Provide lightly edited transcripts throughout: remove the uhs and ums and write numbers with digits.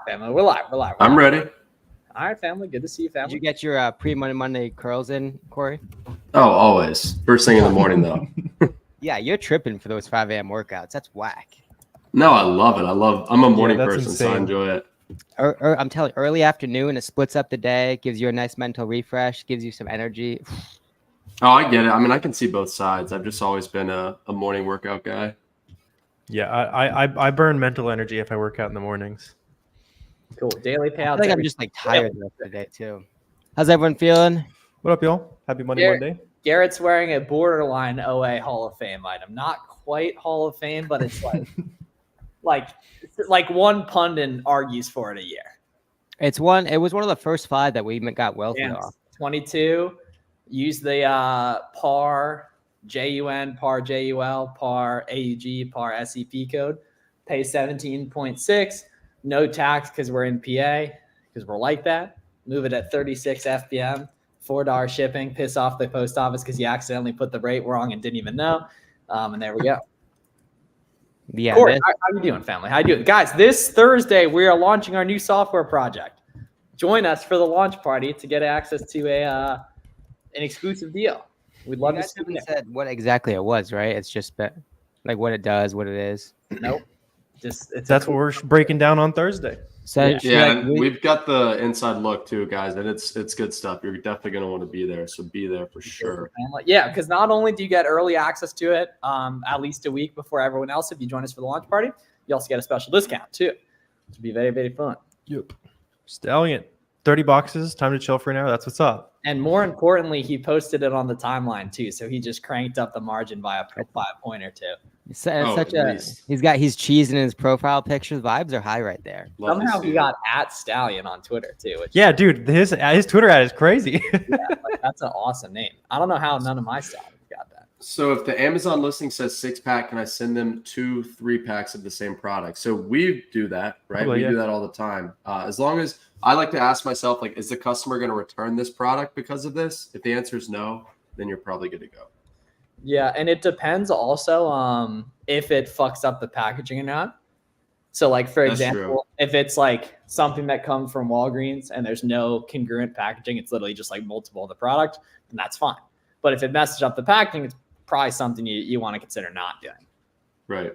family. We're live. We're live. I'm ready. All right, family. Good to see you, Did family. you get your pre-Monday curls in, Corey? Oh, always. First thing in the morning, though. Yeah, you're tripping for those 5 a.m. workouts. That's whack. No, I love it. I'm a morning that's person, so I insane. enjoy it. I'm telling you, early afternoon, it splits up the day, gives you a nice mental refresh, gives you some energy. Oh, I get it. I mean, I can see both sides. I've just always been a morning workout guy. Yeah, I burn mental energy if I work out in the mornings. Cool. Daily I payouts. feel like I'm just like tired the rest of the day too. How's everyone feeling? What up, y'all? Happy Monday, Garrett- Monday. Garrett's wearing a borderline OA Hall of Fame item. Not quite Hall of Fame, but it's like one pundit argues for it a year. It was one of the first 5 that we got wealthy And off. 22. Use the PAR JUN, PAR JUL, PAR AUG, PAR SEP code. Pay 17.6. No tax because we're in PA, because we're like that. Move it at 36 FBM. $4 shipping. Piss off the post office because you accidentally put the rate wrong and didn't even know. And there we go. Yeah, Corey, this- how you doing, family? How you doing? Guys, this Thursday, we are launching our new software project. Join us for the launch party to get access to an exclusive deal. We'd love you to guys see haven't you. said what exactly it was, right? It's just like what it does, what it is. Nope. Just it's That's what we're breaking down on Thursday. So Yeah. should Yeah, I- and we've got the inside look too, guys, and it's good stuff. You're definitely gonna want to be there, so be there for sure. Yeah, because not only do you get early access to it at least a week before everyone else, if you join us for the launch party, you also get a special discount too, which will be very, very fun. Yep. Stallion. 30 boxes. Time to chill for now. That's what's up. And more importantly, he posted it on the timeline too, so he just cranked up the margin by a point or two. it's Oh, such at a least. he's cheesing in his profile pictures. Vibes are high right there. Love to Somehow see he it. got at Stallion on Twitter too, which Yeah, dude. His Twitter ad is crazy. that's an awesome name. I don't know how none of my Stallions got that. So if the Amazon listing says 6-pack, can I send them 2 3-packs of the same product? So we do that, right? Probably, We yeah. do that all the time. As long as I like to ask myself, like, is the customer going to return this product because of this? If the answer is no, then you're probably good to go. Yeah, and it depends also if it fucks up the packaging or not. So, like for That's example, true. if it's like something that comes from Walgreens and there's no congruent packaging, it's literally just like multiple of the product, then that's fine. But if it messes up the packaging, it's probably something you want to consider not doing. Right.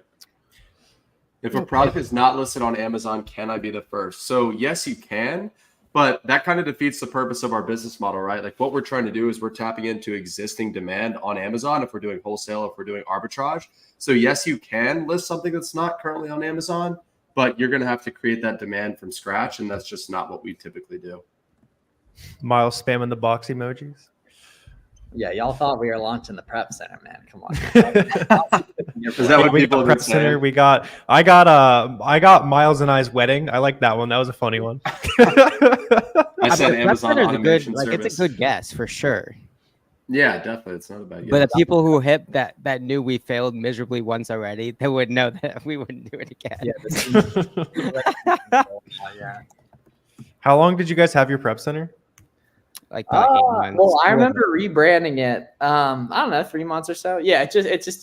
If a product is not listed on Amazon, can I be the first? So yes, you can, but that kind of defeats the purpose of our business model, right? Like what we're trying to do is we're tapping into existing demand on Amazon if we're doing wholesale, if we're doing arbitrage. So yes, you can list something that's not currently on Amazon, but you're going to have to create that demand from scratch, and that's just not what we typically do. Miles spamming the box emojis. Yeah, y'all thought we were launching the prep center, man. Come on. Is that what We people got have Prep been Center. saying? I got Miles and I's wedding. I like that one. That was a funny one. I I said mean, Amazon Prep Center's automation it's service. a good guess for sure. Yeah, definitely. It's not a bad But guess. the people who hip that knew we failed miserably once already, they would know that we wouldn't do it again. Yeah, yeah. How long did you guys have your Prep Center? Like about 8 months. Well, I remember rebranding it. I don't know, 3 months or so. Yeah,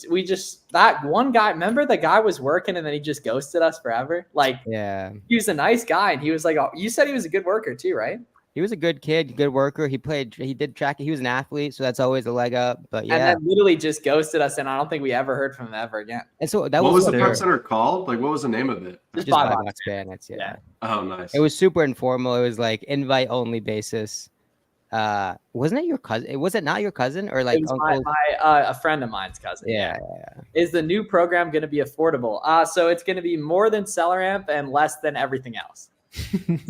we just that one guy. Remember the guy was working and then he just ghosted us forever. Like Yeah, he was a nice guy and he was like, oh, you said he was a good worker too, right? he was a good kid, good worker. He did track. He was an athlete, so that's always a leg up. But And yeah, then literally just ghosted us, and I don't think we ever heard from him ever again. and so that What was the there. Prep Center called? Like, what was the name of it? just Buy Buy Box. Box Bandits. Yeah. Yeah. Oh, nice. It was super informal. It was like invite only basis. Wasn't it your cousin? Was it not your cousin or like It was uncle? a friend of mine's cousin. Yeah. Is the new program going to be affordable? So it's going to be more than SellerAmp and less than everything else.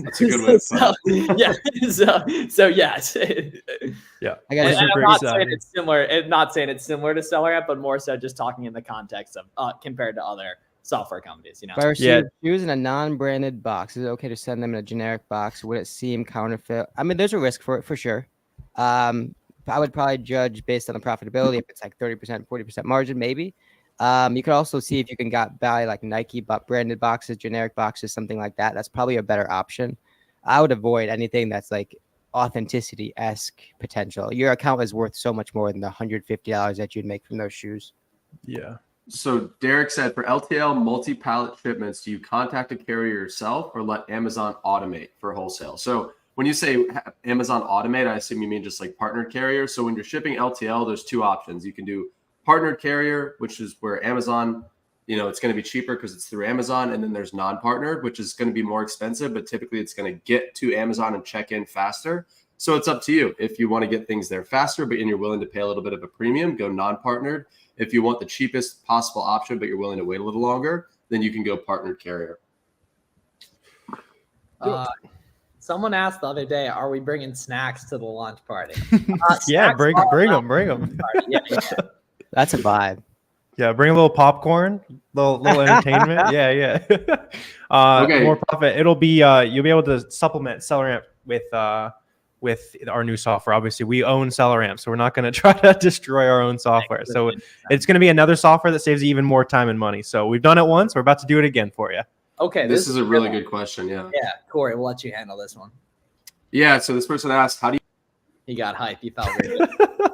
That's a good way to put it. Yeah. So yes. Yeah. I got And super I'm not excited. saying it's similar. Not saying it's similar to SellerAmp, but more so just talking in the context of compared to other software companies. You know. If I received Yeah. shoes in a non-branded box, is it okay to send them in a generic box? Would it seem counterfeit? I mean, there's a risk for it for sure. I would probably judge based on the profitability. If it's like 30%, 40% margin, maybe. You could also see if you can buy like Nike branded boxes, generic boxes, something like that. That's probably a better option. I would avoid anything that's like authenticity-esque potential. Your account is worth so much more than the $150 that you'd make from those shoes. Yeah. So Derek said, for LTL multi-pallet shipments, do you contact a carrier yourself or let Amazon automate for wholesale? So when you say Amazon automate, I assume you mean just like partnered carrier. So when you're shipping LTL, there's two options. You can do partnered carrier, which is where Amazon, it's going to be cheaper because it's through Amazon. And then there's non-partnered, which is going to be more expensive, but typically it's going to get to Amazon and check in faster. So it's up to you. If you want to get things there faster, and you're willing to pay a little bit of a premium, go non-partnered. If you want the cheapest possible option, but you're willing to wait a little longer, then you can go partnered carrier. Someone asked the other day, are we bringing snacks to the launch party? Yeah, Snacks bring are them. Yeah. That's a vibe. Yeah, bring a little popcorn, little entertainment. Yeah. Okay. More profit. It'll be you'll be able to supplement SellerAmp with our new software. Obviously, we own SellerAmp, so we're not going to try to destroy our own software. So it's going to be another software that saves you even more time and money. So we've done it once. We're about to do it again for you. Okay. This is a really good question. Yeah. Yeah, Corey, we'll let you handle this one. Yeah. So this person asked, how do you? He got hype. He felt really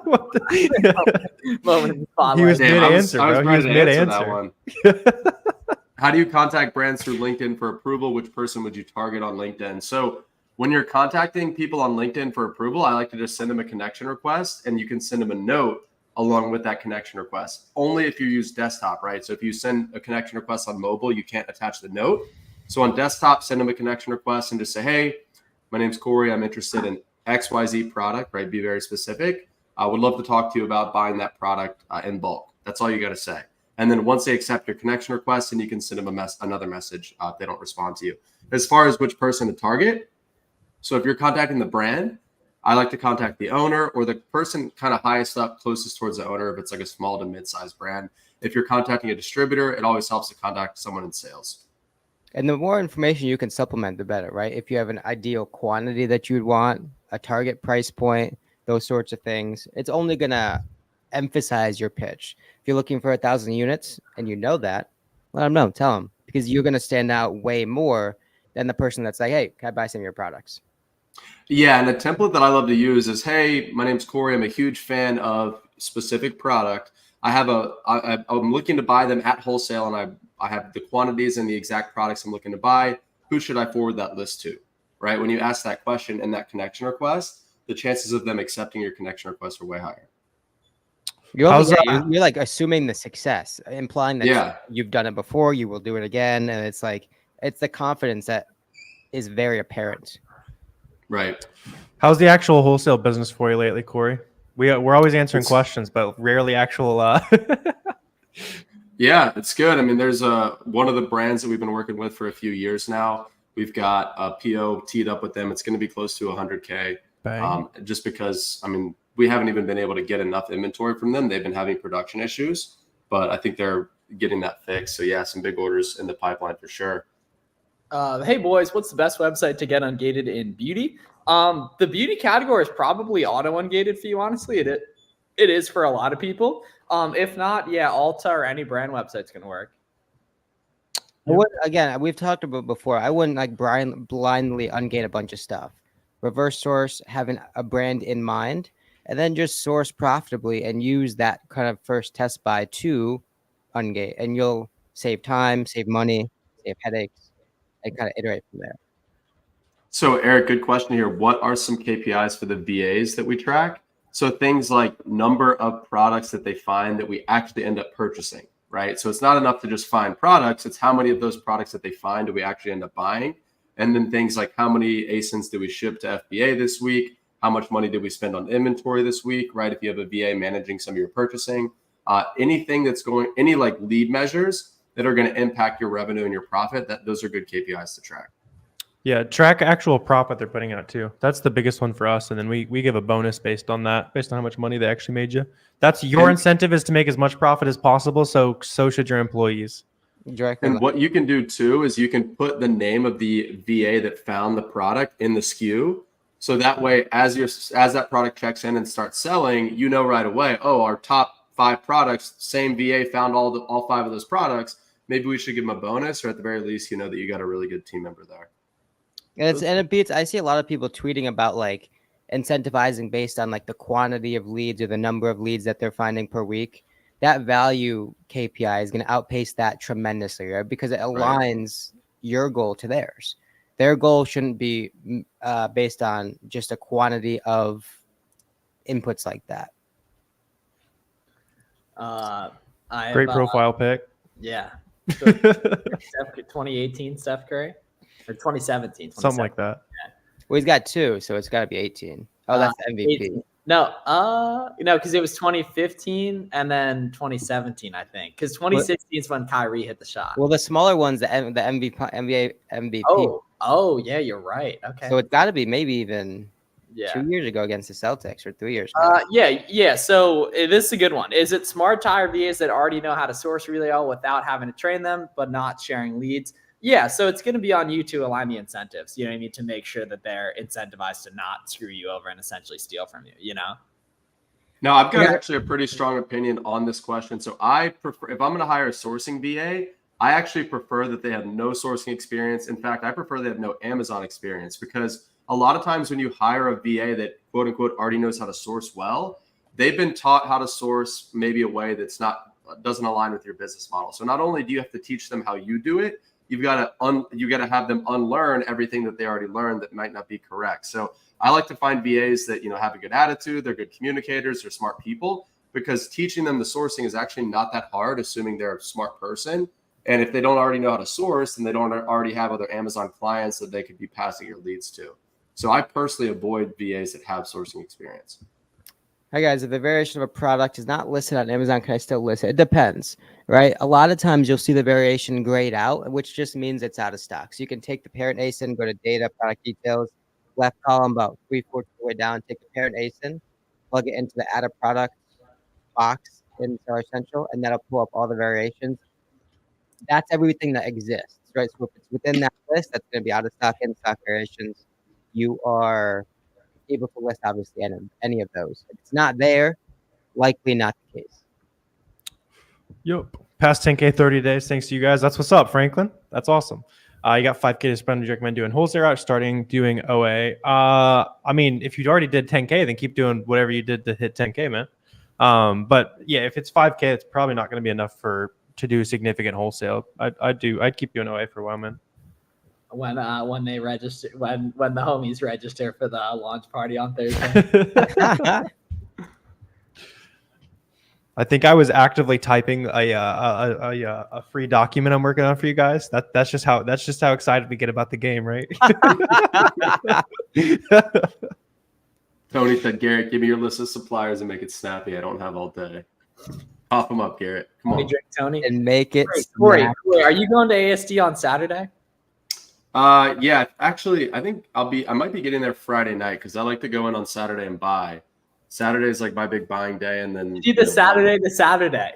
What the- moment in the spotlight. He was Damn, I mid-answer, I was bro. He was ready to answer mid-answer. that one. How do you contact brands through LinkedIn for approval? Which person would you target on LinkedIn? So when you're contacting people on LinkedIn for approval, I like to just send them a connection request, and you can send them a note along with that connection request. Only if you use desktop, right? So if you send a connection request on mobile, you can't attach the note. So on desktop, send them a connection request and just say, hey, my name's Corey. I'm interested in XYZ product, right? Be very specific. I would love to talk to you about buying that product in bulk. That's all you got to say. And then once they accept your connection request, then you can send them another message if they don't respond to you. As far as which person to target, so if you're contacting the brand, I like to contact the owner or the person kind of highest up, closest towards the owner if it's like a small to mid-sized brand. If you're contacting a distributor, it always helps to contact someone in sales. And the more information you can supplement, the better, right? If you have an ideal quantity that you'd want, a target price point, those sorts of things, it's only going to emphasize your pitch. If you're looking for 1,000 units and you know that, let them know, tell them, because you're going to stand out way more than the person that's like, hey, can I buy some of your products? Yeah, and a template that I love to use is, hey, my name's Corey. I'm a huge fan of specific product. I'm looking to buy them at wholesale, and I have the quantities and the exact products I'm looking to buy. Who should I forward that list to? Right? When you ask that question in that connection request, the chances of them accepting your connection request are way higher. You're like assuming the success, implying that you've done it before, you will do it again, and it's like it's the confidence that is very apparent. Right. How's the actual wholesale business for you lately, Corey? We're always answering questions, but rarely actual. Yeah, it's good. I mean, there's one of the brands that we've been working with for a few years now. We've got a PO teed up with them. It's going to be close to 100K. Just because, I mean, we haven't even been able to get enough inventory from them. They've been having production issues, but I think they're getting that fixed. So yeah, some big orders in the pipeline for sure. Hey boys, what's the best website to get ungated in beauty? The beauty category is probably auto ungated for you. Honestly, it is for a lot of people. If not, yeah, Ulta or any brand website's gonna work. Again, we've talked about before. I wouldn't like blindly ungate a bunch of stuff. Reverse source, having a brand in mind, and then just source profitably and use that kind of first test buy to ungate, and you'll save time, save money, save headaches, and kind of iterate from there. So Eric, good question here. What are some KPIs for the VAs that we track? So things like number of products that they find that we actually end up purchasing, right? So it's not enough to just find products. It's how many of those products that they find do we actually end up buying? And then things like how many ASINs did we ship to FBA this week? How much money did we spend on inventory this week, right? If you have a VA managing some of your purchasing, anything that's any like lead measures that are going to impact your revenue and your profit, those are good KPIs to track. Yeah, track actual profit they're putting out too. That's the biggest one for us. And then we give a bonus based on that, based on how much money they actually made you. That's your incentive is to make as much profit as possible. So should your employees. And what you can do too is you can put the name of the VA that found the product in the SKU. So that way, as that product checks in and starts selling, you know right away, oh, our top 5 products, same VA found all 5 of those products. Maybe we should give them a bonus, or at the very least, you know that you got a really good team member there. And it beats. I see a lot of people tweeting about like incentivizing based on like the quantity of leads or the number of leads that they're finding per week. that value KPI is going to outpace that tremendously, right? Because it aligns your goal to theirs. Their goal shouldn't be based on just a quantity of inputs like that. Great profile pick. Yeah. 2018 Steph Curry or 2017. Something like that. Well, he's got 2, so it's got to be 18. Oh, that's the MVP. 18. No, because it was 2015 and then 2017, I think. Because 2016 is when Kyrie hit the shot. Well, the smaller one's the MVP. Oh, yeah, you're right. Okay. So it's got to be maybe even 2 years ago against the Celtics or 3 years ago. Yeah. So this is a good one. Is it smart to hire VAs that already know how to source really well without having to train them, but not sharing leads? Yeah, so it's going to be on you to align the incentives. You know what I mean? To make sure that they're incentivized to not screw you over and essentially steal from you, you know? Now, I've got actually a pretty strong opinion on this question. So I prefer, if I'm going to hire a sourcing VA, I actually prefer that they have no sourcing experience. In fact, I prefer they have no Amazon experience, because a lot of times when you hire a VA that quote unquote already knows how to source well, they've been taught how to source maybe a way that's doesn't align with your business model. So not only do you have to teach them how you do it, you got to have them unlearn everything that they already learned that might not be correct. So I like to find VAs that, have a good attitude, they're good communicators, they're smart people, because teaching them the sourcing is actually not that hard, assuming they're a smart person. And if they don't already know how to source, and they don't already have other Amazon clients that they could be passing your leads to. So I personally avoid VAs that have sourcing experience. Hi guys, if the variation of a product is not listed on Amazon, can I still list it? It depends, right? A lot of times you'll see the variation grayed out, which just means it's out of stock. So you can take the parent ASIN, go to data, product details, left column about 3/4 way down, take the parent ASIN, plug it into the add a product box in Seller Central, and that'll pull up all the variations. That's everything that exists, right? So if it's within that list, that's going to be out of stock, in stock variations. You are able to list obviously any of those. If it's not there, likely not the case. Yep. Past 10K 30 days. Thanks to you guys. That's what's up, Franklin. That's awesome. You got 5K to spend. Would you recommend doing wholesale or starting doing OA? I mean, if you already did 10K, then keep doing whatever you did to hit 10K, man. But yeah, if it's 5K, it's probably not going to be enough to do significant wholesale. I'd keep doing OA for a while, man. When they register, when the homies register for the launch party on Thursday. I think I was actively typing a free document I'm working on for you guys. That's just how excited we get about the game, right? Tony said, Garrett, give me your list of suppliers and make it snappy. I don't have all day. Pop them up, Garrett. Come on. Drink, Tony. And make it Corey, are you going to ASD on Saturday? Yeah, actually, I think I might be getting there Friday night, because I like to go in on Saturday and buy. Saturday is like my big buying day, and then do the Saturday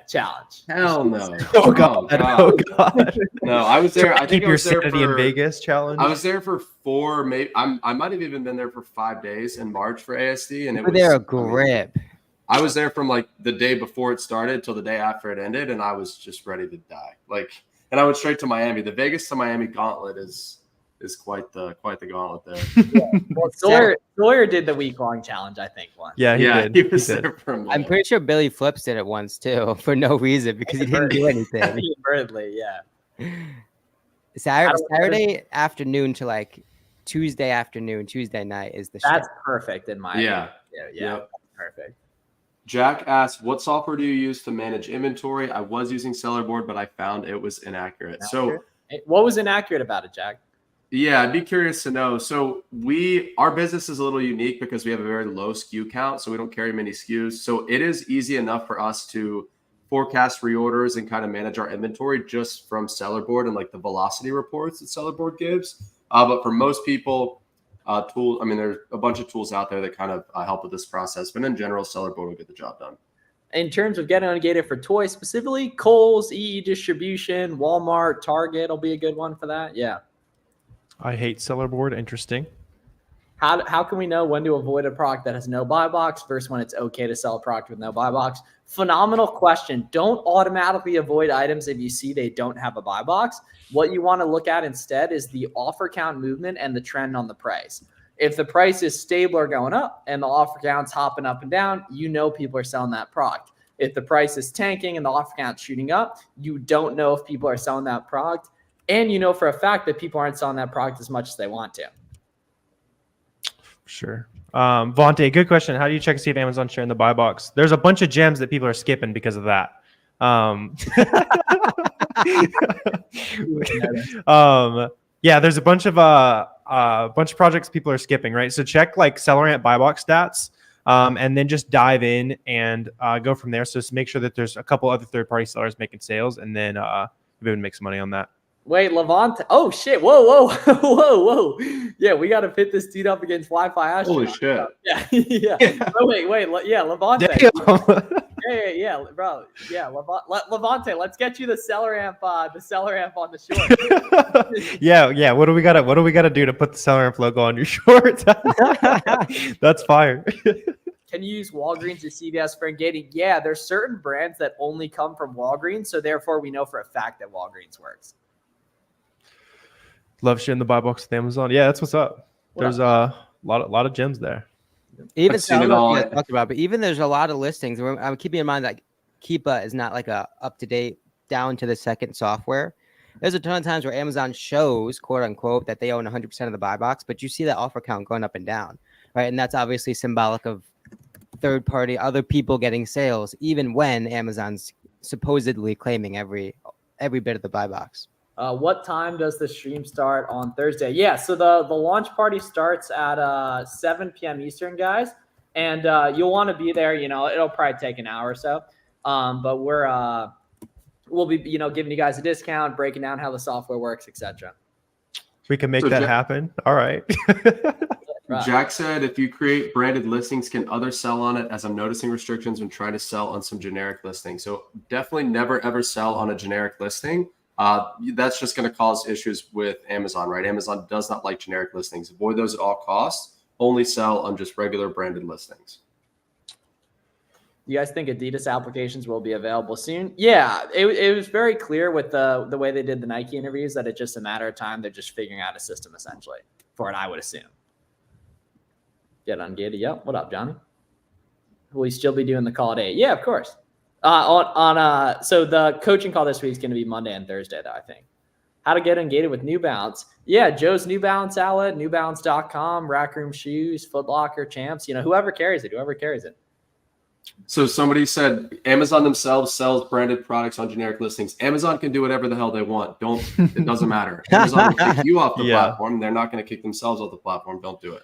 challenge. Hell no! Oh god! Oh god! No, I was there. I think keep I your was there sanity in Vegas challenge. I was there for 4, maybe. I might have even been there for 5 days in March for ASD, and it was there a grip. I was there from like the day before it started till the day after it ended, and I was just ready to die. And I went straight to Miami. The Vegas to Miami gauntlet is quite the gauntlet there. Yeah. Well, Sawyer did the week-long challenge, I think, once. Yeah, he did. He was there for a minute. I'm pretty sure Billy Flips did it once too, for no reason, because he didn't do anything. Inadvertently, yeah. Saturday afternoon to like Tuesday afternoon, Tuesday night is the show. That's perfect in my opinion. Yeah. Yep. Perfect. Jack asked, what software do you use to manage inventory? I was using Sellerboard, but I found it was inaccurate. So what was inaccurate about it, Jack? Yeah, I'd be curious to know. So our business is a little unique because we have a very low SKU count, so we don't carry many SKUs. So it is easy enough for us to forecast reorders and kind of manage our inventory just from Sellerboard and like the velocity reports that Sellerboard gives. But for most people, there's a bunch of tools out there that kind of help with this process. But in general, Sellerboard will get the job done. In terms of getting ungated for toys specifically, Kohl's, EE Distribution, Walmart, Target will be a good one for that. Yeah. I hate Sellerboard. Interesting. How can we know when to avoid a product that has no buy box versus when it's okay to sell a product with no buy box? Phenomenal question. Don't automatically avoid items if you see they don't have a buy box. What you want to look at instead is the offer count movement and the trend on the price. If the price is stable or going up and the offer count's hopping up and down, you know people are selling that product. If the price is tanking and the offer count's shooting up, you don't know if people are selling that product. And you know for a fact that people aren't selling that product as much as they want to. Sure. Vontae, good question. How do you check to see if Amazon's sharing the buy box? There's a bunch of gems that people are skipping because of that. Yeah, there's a bunch of projects people are skipping, right? So check like SellerAmp buy box stats, and then just dive in and go from there. So just make sure that there's a couple other third-party sellers making sales, and then you'll be able to make some money on that. Wait, Levante. Oh, shit. Whoa. Whoa. Yeah, we got to fit this dude up against Wi-Fi Astronaut. Holy shit. Yeah. Oh, wait. Yeah, Levante. Yeah, bro. Yeah, Levante, let's get you the SellerAmp on the short. Yeah. What do we gotta do to put the SellerAmp logo on your shorts? That's fire. Can you use Walgreens or CVS for engaging? Yeah, there's certain brands that only come from Walgreens, so therefore we know for a fact that Walgreens works. Love sharing the buy box with Amazon. Yeah, that's what's up. There's a lot of gems there. Even I've seen it so, all. I talked about, but even there's a lot of listings. I'm keeping in mind that Keepa is not like a up-to-date, down to the second software. There's a ton of times where Amazon shows, quote unquote, that they own 100% of the buy box, but you see that offer count going up and down, right? And that's obviously symbolic of third-party, other people getting sales, even when Amazon's supposedly claiming every bit of the buy box. What time does the stream start on Thursday? Yeah, so the launch party starts at 7 p.m. Eastern, guys, and you'll want to be there. You know, it'll probably take an hour or so, but we'll be giving you guys a discount, breaking down how the software works, etc. We can make that happen. All right. Right. Jack said, if you create branded listings, can others sell on it? As I'm noticing restrictions when trying to sell on some generic listings. So definitely never ever sell on a generic listing. That's just going to cause issues with Amazon, right? Amazon does not like generic listings. Avoid those at all costs. Only sell on just regular branded listings. You guys think Adidas applications will be available soon? Yeah, it was very clear with the way they did the Nike interviews that it's just a matter of time. They're just figuring out a system essentially for it, I would assume. Get ungated. Yep. What up, Johnny? Will we still be doing the call at 8? Yeah, of course. So the coaching call this week is going to be Monday and Thursday, though, I think. How to get ungated with New Balance. Yeah, Joe's New Balance outlet, newbalance.com, Rack Room Shoes, Foot Locker, Champs, whoever carries it. So somebody said Amazon themselves sells branded products on generic listings. Amazon can do whatever the hell they want. It doesn't matter. Amazon will kick you off the platform. They're not going to kick themselves off the platform. Don't do it.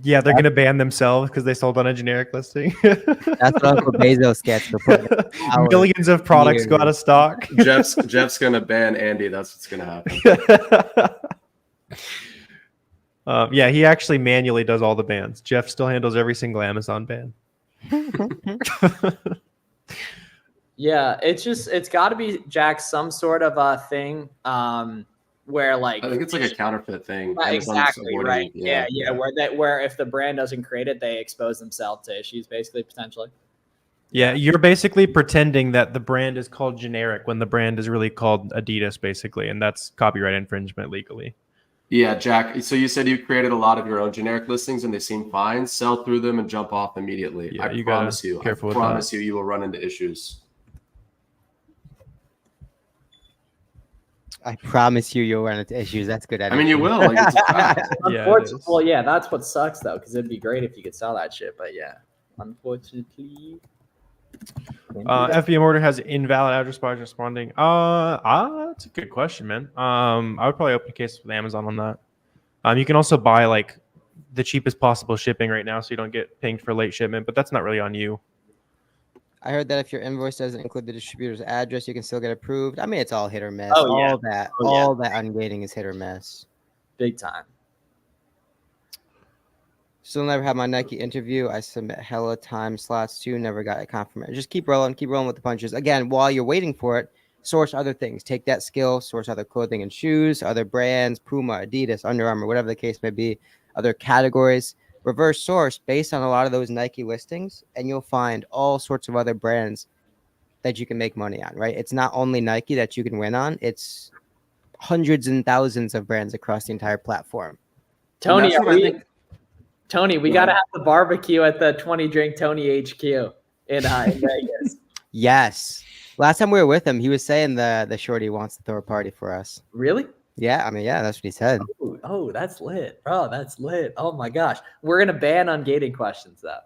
Yeah, they're going to ban themselves because they sold on a generic listing. That's what Uncle Bezos gets for putting millions of products go out of stock. Jeff's going to ban Andy. That's what's going to happen. Yeah, he actually manually does all the bans. Jeff still handles every single Amazon ban. Yeah, it's got to be, Jack, some sort of a thing where like I think it's like a counterfeit thing. Exactly, right. Yeah. Where if the brand doesn't create it, they expose themselves to issues, basically, potentially. Yeah, you're basically pretending that the brand is called generic when the brand is really called Adidas, basically, and that's copyright infringement legally. Yeah, Jack. So you said you created a lot of your own generic listings and they seem fine. Sell through them and jump off immediately. Yeah, I promise you. I promise you, you will run into issues. I promise you'll run into issues. That's good. I mean, you will. Like, it's a fact. Unfortunately, yeah, that's what sucks though, because it'd be great if you could sell that shit. But yeah, unfortunately. FBM order has invalid address bars responding. That's a good question, man. I would probably open a case with Amazon on that. You can also buy like the cheapest possible shipping right now, so you don't get pinged for late shipment. But that's not really on you. I heard that if your invoice doesn't include the distributor's address, you can still get approved. I mean, it's all hit or miss. All that ungating is hit or miss. Big time. Still never had my Nike interview. I submit hella time slots too. Never got a confirmation. Just keep rolling with the punches. Again, while you're waiting for it, source other things. Take that skill, source other clothing and shoes, other brands, Puma, Adidas, Under Armour, whatever the case may be, other categories. Reverse source based on a lot of those Nike listings, and you'll find all sorts of other brands that you can make money on, right? It's not only Nike that you can win on. It's hundreds and thousands of brands across the entire platform. Tony, we got to have the barbecue at the 20 Drink Tony HQ in Vegas. Yes. Last time we were with him, he was saying the shorty wants to throw a party for us. Really? Yeah, I mean, yeah, that's what he said. Oh, that's lit, bro. That's lit. Oh my gosh, we're gonna ban ungating questions though.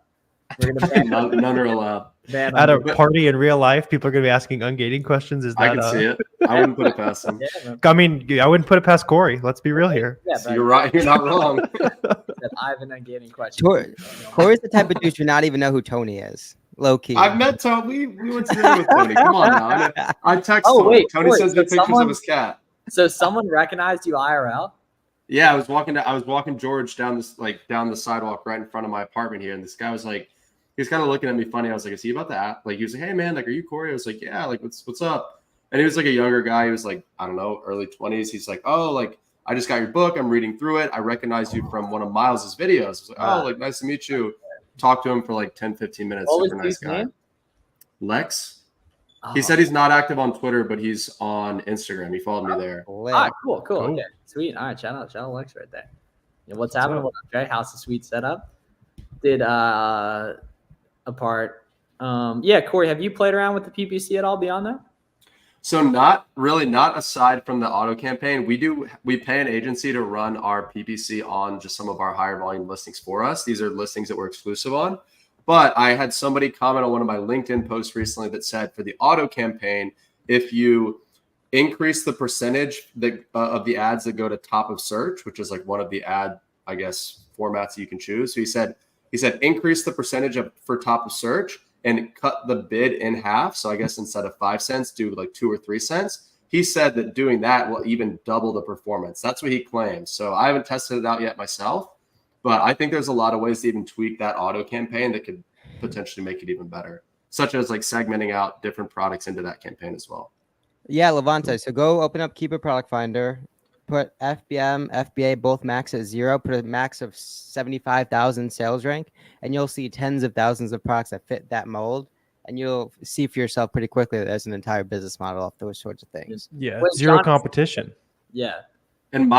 We're gonna ban, None are allowed. ban At a ungating- party in real life, people are going to be asking ungating questions. Is that? I can see it. I wouldn't put it past him. Yeah, man. I mean, I wouldn't put it past Corey. Let's be real here. Yeah, So but you're right. You're not wrong. that Ivan ungating questions. Corey's the type of dude to not even know who Tony is. Low key. I've met Tony. We went to dinner with Tony. Come on now. I text Oh, Tony. wait, Tony Corey, sends me so pictures someone- of his cat. So someone recognized you IRL? Yeah, I was walking George down the sidewalk right in front of my apartment here, and this guy was like, he was kind of looking at me funny. I was like, "Is he about to act?" Like he was like, "Hey man, like, are you Corey?" I was like, "Yeah, like what's up?" And he was like a younger guy. He was like, I don't know, early 20s. He's like, "Oh, like I just got your book. I'm reading through it. I recognize you from one of Miles's videos." I was like, "Oh, like nice to meet you." Talked to him for like 10-15 minutes. What was Super his nice guy. name? Lex. Oh, He said he's not active on Twitter, but he's on Instagram. He followed me there. Lit. all right, cool. Cool. Okay, sweet. All right, shout out Lex right there. Yeah, what's What's happening? up? What up, Jay? How's the suite set up? Did apart. Yeah, Corey, have you played around with the PPC at all beyond that? So not aside from the auto campaign, we pay an agency to run our PPC on just some of our higher volume listings for us. These are listings that we're exclusive on. But I had somebody comment on one of my LinkedIn posts recently that said for the auto campaign, if you increase the percentage that of the ads that go to top of search, which is like one of the ad, I guess, formats you can choose. So he said increase the percentage for top of search and cut the bid in half. So I guess instead of 5 cents, do like 2 or 3 cents. He said that doing that will even double the performance. That's what he claims. So I haven't tested it out yet myself, but I think there's a lot of ways to even tweak that auto campaign that could potentially make it even better, such as like segmenting out different products into that campaign as well. Yeah, Levante. So go open up Keeper Product Finder, put FBM, FBA both max at 0, put a max of 75,000 sales rank, and you'll see tens of thousands of products that fit that mold. And you'll see for yourself pretty quickly that there's an entire business model off those sorts of things. Yeah, Wait, zero John- competition. Yeah. And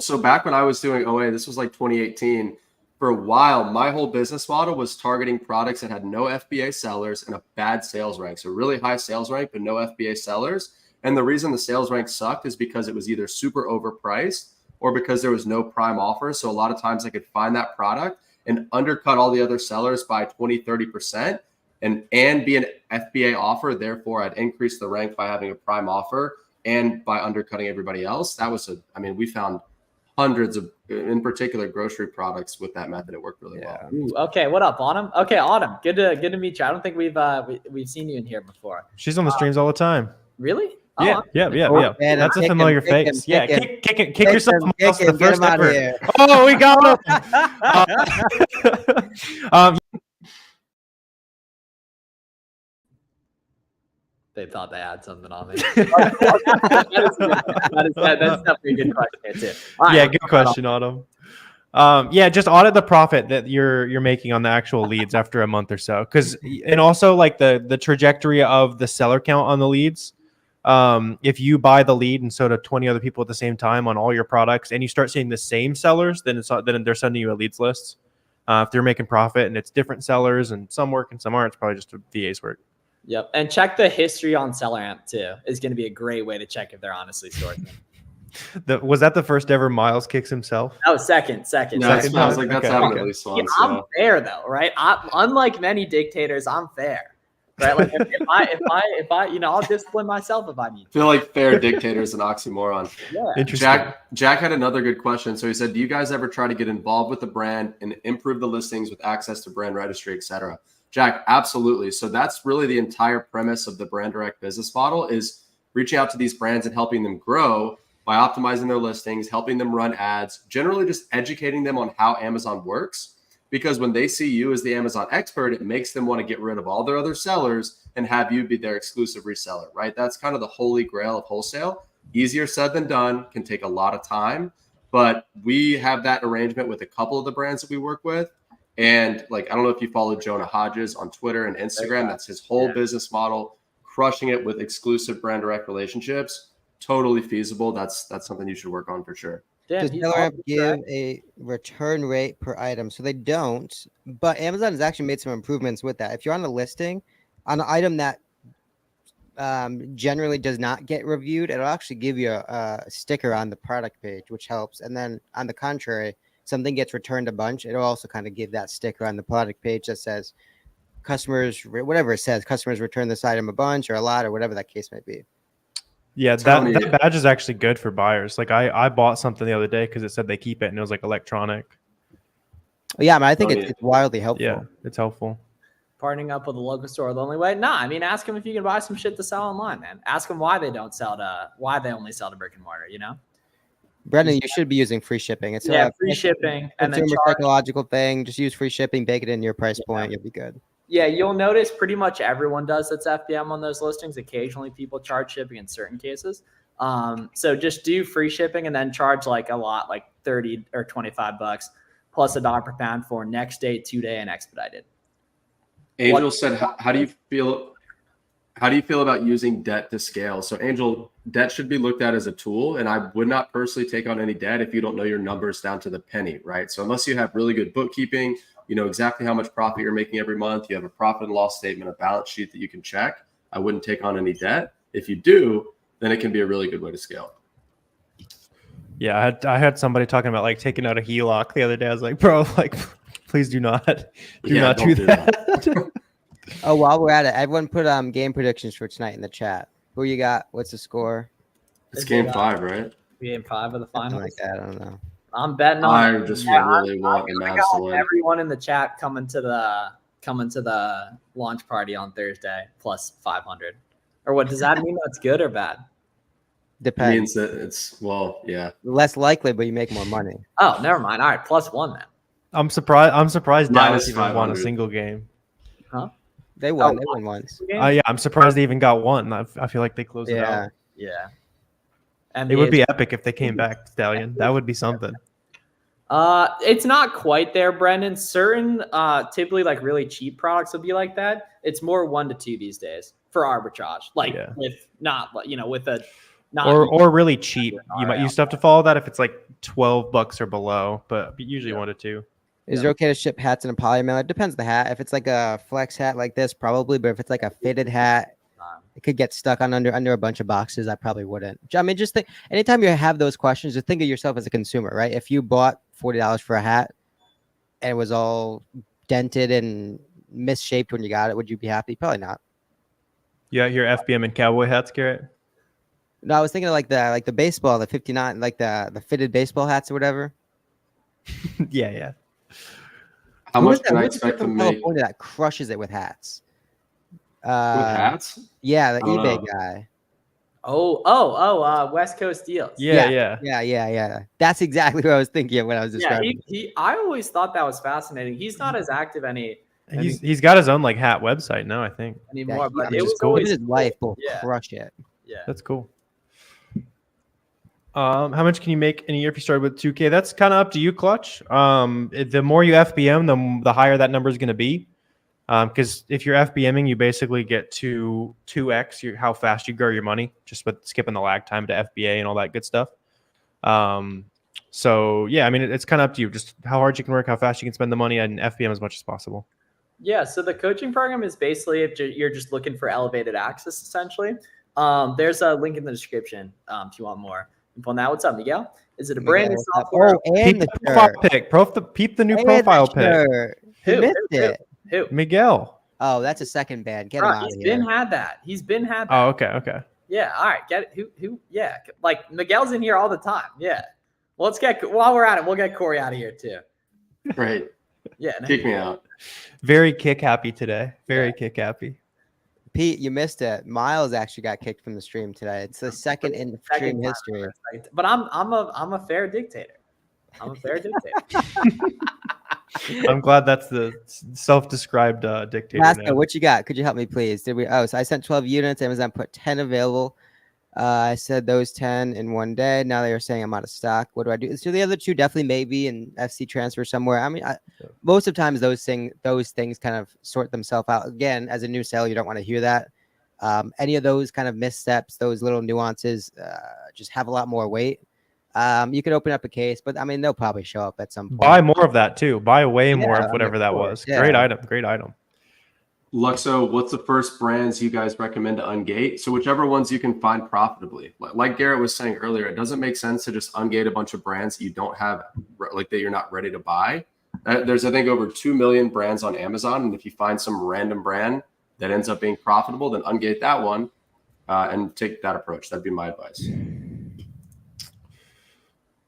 so back when I was doing OA, this was like 2018. For a while, my whole business model was targeting products that had no FBA sellers and a bad sales rank. So really high sales rank, but no FBA sellers. And the reason the sales rank sucked is because it was either super overpriced or because there was no prime offer. So a lot of times I could find that product and undercut all the other sellers by 20, 30% and be an FBA offer. Therefore, I'd increase the rank by having a prime offer and by undercutting everybody else. We found hundreds of, in particular, grocery products with that method. It worked really well. Ooh, okay, what up, Autumn? Okay, Autumn, good to meet you. I don't think we've seen you in here before. She's on the streams all the time. Really? Yeah, I'm- yeah. Man, That's a kick him, familiar kick him, face. Yeah, kick him. kick yourself. Kick Miles, him, the get first him out of ever. here. Oh, we got him. They thought they had something on me. That's definitely a good question here too. All right, Yeah, let's good talk about question, Autumn. Yeah, just audit the profit that you're making on the actual leads after a month or so, and also like the trajectory of the seller count on the leads. If you buy the lead and so do 20 other people at the same time on all your products, and you start seeing the same sellers, then they're sending you a leads list. If they're making profit and it's different sellers and some work and some aren't, it's probably just a VA's work. Yep, and check the history on SellerAmp too. Is going to be a great way to check if they're honestly sourcing. Was that the first ever Miles kicks himself? Oh, second. No, I was like, that's Okay, happened okay. at least Yeah, once. I'm So. fair though, right? Unlike many dictators, I'm fair, right? Like if I, I'll discipline myself if I need I feel like fair dictator is an oxymoron. to. Yeah. Interesting. Jack had another good question. So he said, do you guys ever try to get involved with the brand and improve the listings with access to brand registry, et cetera? Jack, absolutely. So that's really the entire premise of the Brand Direct business model, is reaching out to these brands and helping them grow by optimizing their listings, helping them run ads, generally just educating them on how Amazon works. Because when they see you as the Amazon expert, it makes them want to get rid of all their other sellers and have you be their exclusive reseller, right? That's kind of the holy grail of wholesale. Easier said than done, can take a lot of time, but we have that arrangement with a couple of the brands that we work with. And like, I don't know if you follow Jonah Hodges on Twitter and Instagram. That's his whole business model, crushing it with exclusive brand direct relationships. Totally feasible. That's something you should work on for sure. Damn, Does he's SellerAmp awesome, give right? a return rate per item? So they don't, but Amazon has actually made some improvements with that. If you're on a listing on an item that generally does not get reviewed. It'll actually give you a sticker on the product page, which helps. And then on the contrary, something gets returned a bunch, it'll also kind of give that sticker on the product page that says whatever it says, customers return this item a bunch or a lot or whatever that case may be. Yeah, Tony- that badge is actually good for buyers. Like I bought something the other day because it said they keep it and it was like electronic. Yeah, I mean, I think Tony- it's wildly helpful. Yeah, it's helpful. Partnering up with a local store the only way? Nah, I mean, ask them if you can buy some shit to sell online, man. Ask them why they don't sell to, why they only sell to brick and mortar, you know? Brendan, you should be using free shipping. It's Yeah, a free shipping and then consumer charge. psychological thing. Just use free shipping, bake it in your price point. You'll be good. Yeah, you'll notice pretty much everyone does that's FBM on those listings. Occasionally people charge shipping in certain cases. So just do free shipping and then charge like a lot, like 30 or 25 bucks plus $1 per pound for next day, 2-day, and expedited. Angel said, how do you feel? How do you feel about using debt to scale? So Angel, debt should be looked at as a tool, and I would not personally take on any debt if you don't know your numbers down to the penny, right? So unless you have really good bookkeeping, you know exactly how much profit you're making every month, you have a profit and loss statement, a balance sheet that you can check, I wouldn't take on any debt. If you do, then it can be a really good way to scale. Yeah, I had somebody talking about like taking out a HELOC the other day. I was like, bro, like please do not Yeah, not don't do do that. Oh, while we're at it, everyone put game predictions for tonight in the chat. Who you got? What's the score? It's game 5, right? Game 5 of the Something finals. like that. I don't know. I'm betting I on. just Yeah, really want the I Mavs got to win. everyone in the chat coming to the launch party on Thursday plus 500. Or what does that mean? That's good or bad? It Depends. means that it's, well, yeah. Less likely, but you make more money. Oh, never mind. All right, plus 1 then. I'm surprised Dallas Minus even won a 500. single game. They won. Oh, They won once. Yeah, I'm surprised they even got one. I feel like they closed it Yeah. out. Yeah. And It would be epic if they came back, Stallion. That would be something. It's not quite there, Brendan. Certain typically like really cheap products will be like that. It's more 1 to 2 these days for arbitrage. Like Yeah. with not, you know, with a not Or really cheap. You might RL. you still have to follow that if it's like $12 or below, but usually 1 to 2. Is it okay to ship hats in a poly mail? It depends on the hat. If it's like a flex hat like this, probably. But if it's like a fitted hat, it could get stuck on under a bunch of boxes. I probably wouldn't. I mean, just think. Anytime you have those questions, just think of yourself as a consumer, right? If you bought $40 for a hat and it was all dented and misshaped when you got it, would you be happy? Probably not. You got your FBM and cowboy hats, Garrett? No, I was thinking of like the baseball, the 59, like the fitted baseball hats or whatever. Yeah. How Who much is that? can I Who's the kid expect to from make with California that crushes it with hats? hats? Yeah, the I don't eBay know. guy. West Coast deals. Yeah. Yeah. That's exactly what I was thinking of when I was Yeah, describing. I always thought that was fascinating. He's not as active He's got his own like hat website now, I think. anymore, Yeah, but he- it which is was cool. Him always and his wife both Yeah. crush it. Yeah. That's cool. How much can you make in a year if you started with 2K? That's kind of up to you, Clutch. The more you FBM, the higher that number is going to be. Because if you're FBMing, you basically get to 2x how fast you grow your money, just with skipping the lag time to FBA and all that good stuff. So yeah, I mean, it's kind of up to you, just how hard you can work, how fast you can spend the money, and FBM as much as possible. Yeah, so the coaching program is basically if you're just looking for elevated access, essentially. There's a link in the description if you want more info on that. What's up, Miguel? Is it a brand new software? Oh, and Peep the the profile shirt. pic. Peep the new And profile the pic. shirt. He Who? missed Who? it. Who? Miguel. Oh, that's a second band. Get him Bro, out he's of been here. had that. He's been had that. Oh, okay. Yeah, all right. Get it. Who? Yeah, like Miguel's in here all the time. Yeah. Well, while we're at it, we'll get Corey out of here too. Right. Yeah. Kick me out. Very kick happy today. Very kick happy. Pete, you missed it. Miles actually got kicked from the stream today. It's the second in the stream time history. But I'm a fair dictator. I'm a fair dictator. I'm glad that's the self-described dictator. Lasco, now. what you got? Could you help me, please? So I sent 12 units. Amazon put 10 available. I said those 10 in one day. Now they are saying I'm out of stock. What do I do? So the other two definitely maybe in FC transfer somewhere. I mean, most of the times those things kind of sort themselves out. Again, as a new seller, you don't want to hear that. Any of those kind of missteps, those little nuances, just have a lot more weight. You could open up a case, but I mean, they'll probably show up at some point. Buy more of that too. Buy way more Yeah, I of mean, whatever of that course, was. yeah. Great item. Luxo, what's the first brands you guys recommend to ungate? So whichever ones you can find profitably. Like Garrett was saying earlier, it doesn't make sense to just ungate a bunch of brands that you don't have, like that you're not ready to buy. There's, I think, over 2 million brands on Amazon. And if you find some random brand that ends up being profitable, then ungate that one and take that approach. That'd be my advice.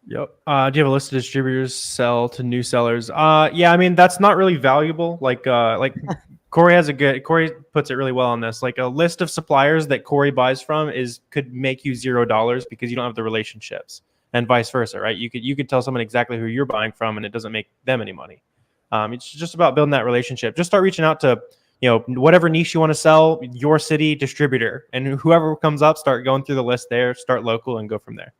Yep. Do you have a list of distributors sell to new sellers? Yeah, I mean, that's not really valuable. Like Corey puts it really well on this. Like a list of suppliers that Corey buys from could make you $0 because you don't have the relationships, and vice versa, right? You could tell someone exactly who you're buying from and it doesn't make them any money. It's just about building that relationship. Just start reaching out to, whatever niche you want to sell, your city distributor, and whoever comes up, start going through the list there, start local and go from there.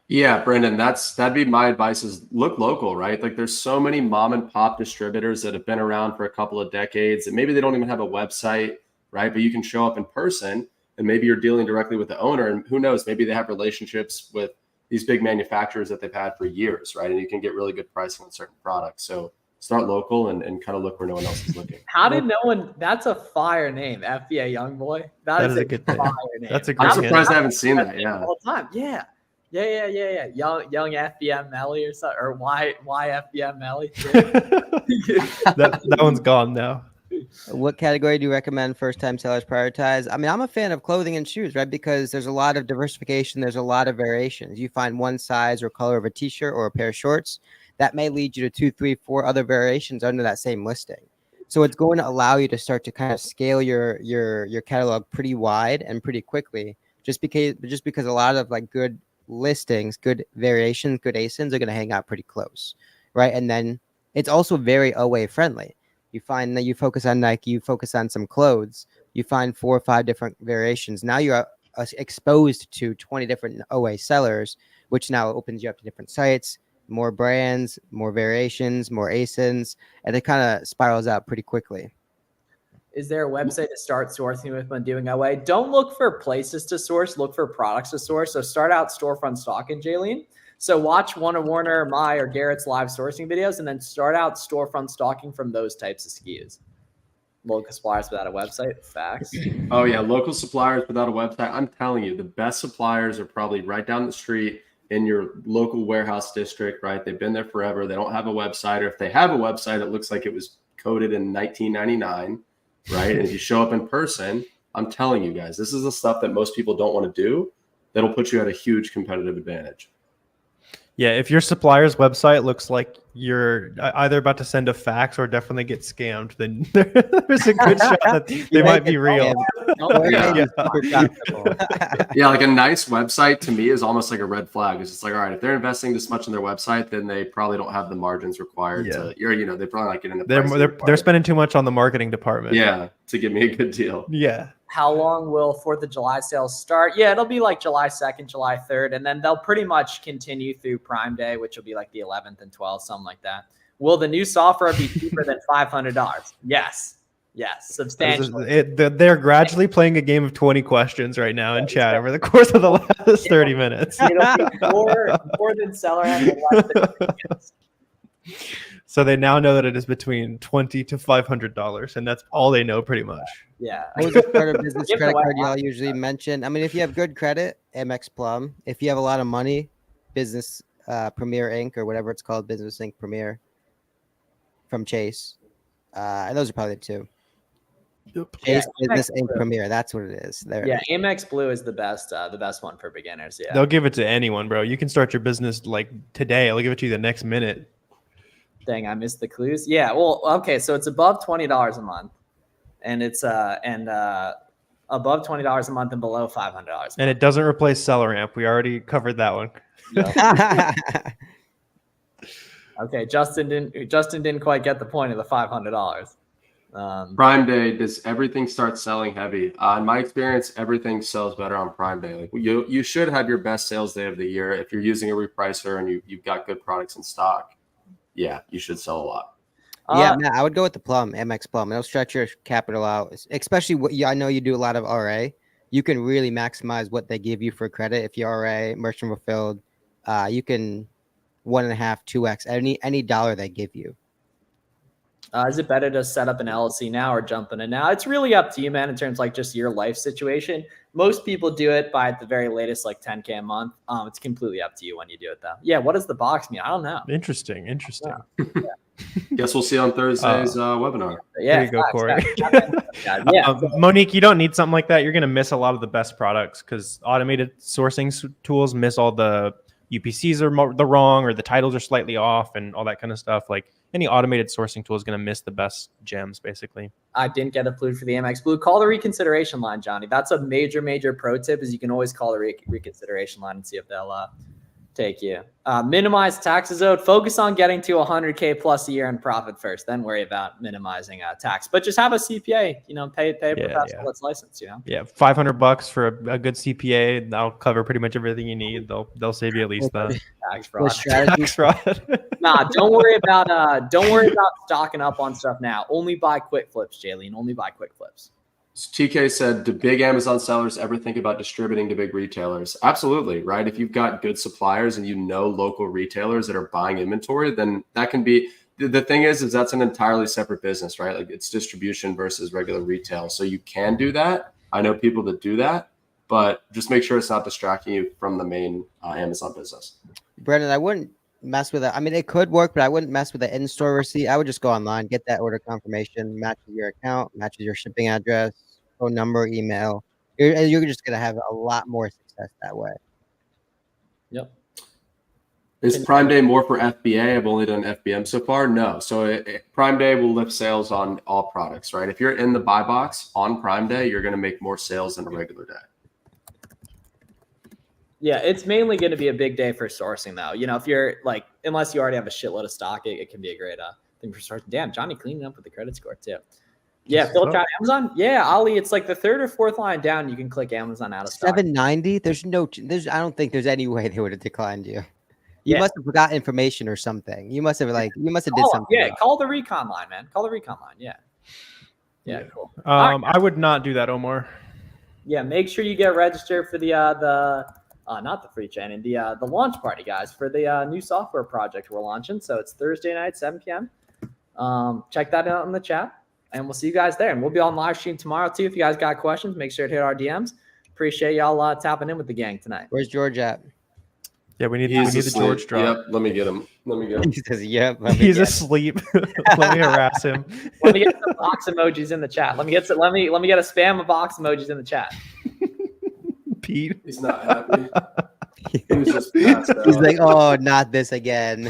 Yeah, Brendan, that'd be my advice, is look local, right? Like there's so many mom and pop distributors that have been around for a couple of decades and maybe they don't even have a website, right? But you can show up in person and maybe you're dealing directly with the owner, and who knows, maybe they have relationships with these big manufacturers that they've had for years, right? And you can get really good pricing on certain products. So start local and kind of look where no one else is looking. How did no one? That's a fire name, FBA Youngboy. That is a good name. fire name. That's a great I'm name. surprised I haven't seen that. Yeah. All the time. Yeah. Young FBM Melly or something, or why FBM Melly? that one's gone now. What category do you recommend first-time sellers prioritize? I mean, I'm a fan of clothing and shoes, right? Because there's a lot of diversification. There's a lot of variations. You find one size or color of a t-shirt or a pair of shorts, that may lead you to 2, 3, 4 other variations under that same listing. So it's going to allow you to start to kind of scale your catalog pretty wide and pretty quickly, just because a lot of like good listings, good variations, good ASINs are going to hang out pretty close, right? And then it's also very OA friendly. You find that you focus on Nike, you focus on some clothes, you find 4 or 5 different variations. Now you're exposed to 20 different OA sellers, which now opens you up to different sites, more brands, more variations, more ASINs, and it kind of spirals out pretty quickly. Is there a website to start sourcing with when doing OA? Don't look for places to source, look for products to source. So start out storefront stocking, Jaylene. So watch one of Warner, my, or Garrett's live sourcing videos, and then start out storefront stocking from those types of SKUs. Local suppliers without a website, facts. Oh yeah, local suppliers without a website. I'm telling you, the best suppliers are probably right down the street in your local warehouse district, right? They've been there forever. They don't have a website, or if they have a website, it looks like it was coded in 1999, right? And if you show up in person, I'm telling you guys, this is the stuff that most people don't want to do. That'll put you at a huge competitive advantage. Yeah, if your supplier's website looks like you're either about to send a fax or definitely get scammed, then there's a good shot that they might be real. Yeah, like a nice website to me is almost like a red flag. It's just like, all right, if they're investing this much in their website, then they probably don't have the margins required to. They're probably not getting the. They're spending too much on the marketing department. Yeah, to give me a good deal. Yeah. How long will 4th of July sales start? Yeah, it'll be like July 2nd, July 3rd, and then they'll pretty much continue through Prime Day, which will be like the 11th and 12th, something like that. Will the new software be cheaper than $500? Yes, substantially. They're gradually playing a game of 20 questions right now in chat over the course of the last 30 minutes. It'll be more than seller and less than So they now know that it is between $20 to $500, and that's all they know pretty much. Yeah. What was the part of business credit card y'all usually mention? I mean, if you have good credit, Amex Plum. If you have a lot of money, Business Premier Inc. or whatever it's called, Business Inc. Premier from Chase. And those are probably the two. Yep. Chase Yeah, Business Amex Inc. Blue. Premier. That's what it is. There. Yeah, Amex Blue is the best one for beginners. Yeah. They'll give it to anyone, bro. You can start your business like today. I'll give it to you the next minute. Dang, I missed the clues. Yeah, well, okay, so it's above $20 a month, and it's above $20 a month and below $500. And it doesn't replace SellerAmp. We already covered that one. Okay, Justin didn't quite get the point of the $500. Prime Day, does everything start selling heavy? In my experience, everything sells better on Prime Day. Like you should have your best sales day of the year if you're using a repricer and you've got good products in stock. Yeah, you should sell a lot. Yeah, Matt, I would go with the Plum, Amex Plum. It'll stretch your capital out, especially I know you do a lot of RA. You can really maximize what they give you for credit. If you're RA, merchant fulfilled, you can 1.5, 2x any dollar they give you. Is it better to set up an LLC now or jump in it now? It's really up to you, man, in terms of like just your life situation. Most people do it by at the very latest, like 10K a month. It's completely up to you when you do it, though. Yeah, what does the box mean? I don't know. Interesting. Guess we'll see on Thursday's webinar. Yeah, There you go, facts, Corey. facts. Yeah, Monique, you don't need something like that. You're going to miss a lot of the best products because automated sourcing tools miss all the UPCs are the wrong or the titles are slightly off and all that kind of stuff. Like any automated sourcing tool is going to miss the best gems, basically. I didn't get approved for the Amex Blue. Call the reconsideration line, Johnny. That's a major pro tip is you can always call the reconsideration line and see if they'll take you. Minimize taxes owed. Focus on getting to 100K plus a year in profit first, then worry about minimizing tax. But just have a CPA, pay a professional that's licensed, Yeah, $500 for a good CPA. That'll cover pretty much everything you need. They'll save you at least that. Tax fraud. Tax fraud. Nah, don't worry about stocking up on stuff now. Only buy quick flips, Jaylene. Only buy quick flips. So TK said, do big Amazon sellers ever think about distributing to big retailers? Absolutely, right? If you've got good suppliers and you know local retailers that are buying inventory, then that can be the thing is that's an entirely separate business, right? Like it's distribution versus regular retail. So you can do that. I know people that do that, but just make sure it's not distracting you from the main Amazon business. Brendan, I wouldn't mess with it. I mean, it could work, but I wouldn't mess with the in-store receipt. I would just go online, get that order confirmation, matches your account, matches your shipping address, phone number, email. You're just going to have a lot more success that way. Yep. Is Prime Day more for FBA? I've only done FBM so far. No. So Prime Day will lift sales on all products, right? If you're in the buy box on Prime Day, you're going to make more sales than a regular day. Yeah, it's mainly going to be a big day for sourcing, though. If you're like, unless you already have a shitload of stock, it can be a great thing for sourcing. Damn, Johnny cleaning up with the credit score, too. Yeah, filter out Amazon. Yeah, Ali, it's like the third or fourth line down. You can click Amazon out of stock. $7.90. I don't think there's any way they would have declined you. You must have forgot information or something. You must have did something. Yeah, call the recon line, man. Call the recon line. Yeah, cool. I would not do that, Omar. Yeah, make sure you get registered for the not the free training, the launch party, guys, for the new software project we're launching. So it's Thursday night, 7 p.m. Check that out in the chat, and we'll see you guys there. And we'll be on live stream tomorrow too. If you guys got questions, make sure to hit our DMs. Appreciate y'all tapping in with the gang tonight. Where's George at? Yeah, we need the George drop. Yep, let me get him. He says, "Yep." He's asleep. Let me harass him. Let me get some box emojis in the chat. Let me get a spam of box emojis in the chat. Pete. He's not happy. He was just passed out. He's like, "Oh, not this again."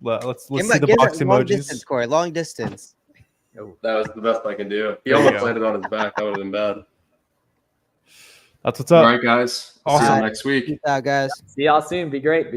Let's see the box emojis. Long distance, Corey. Long distance. That was the best I can do. He almost landed on his back. That would have been bad. That's what's up. All right, guys. Awesome. See you next week. Peace out, guys. See y'all soon. Be great.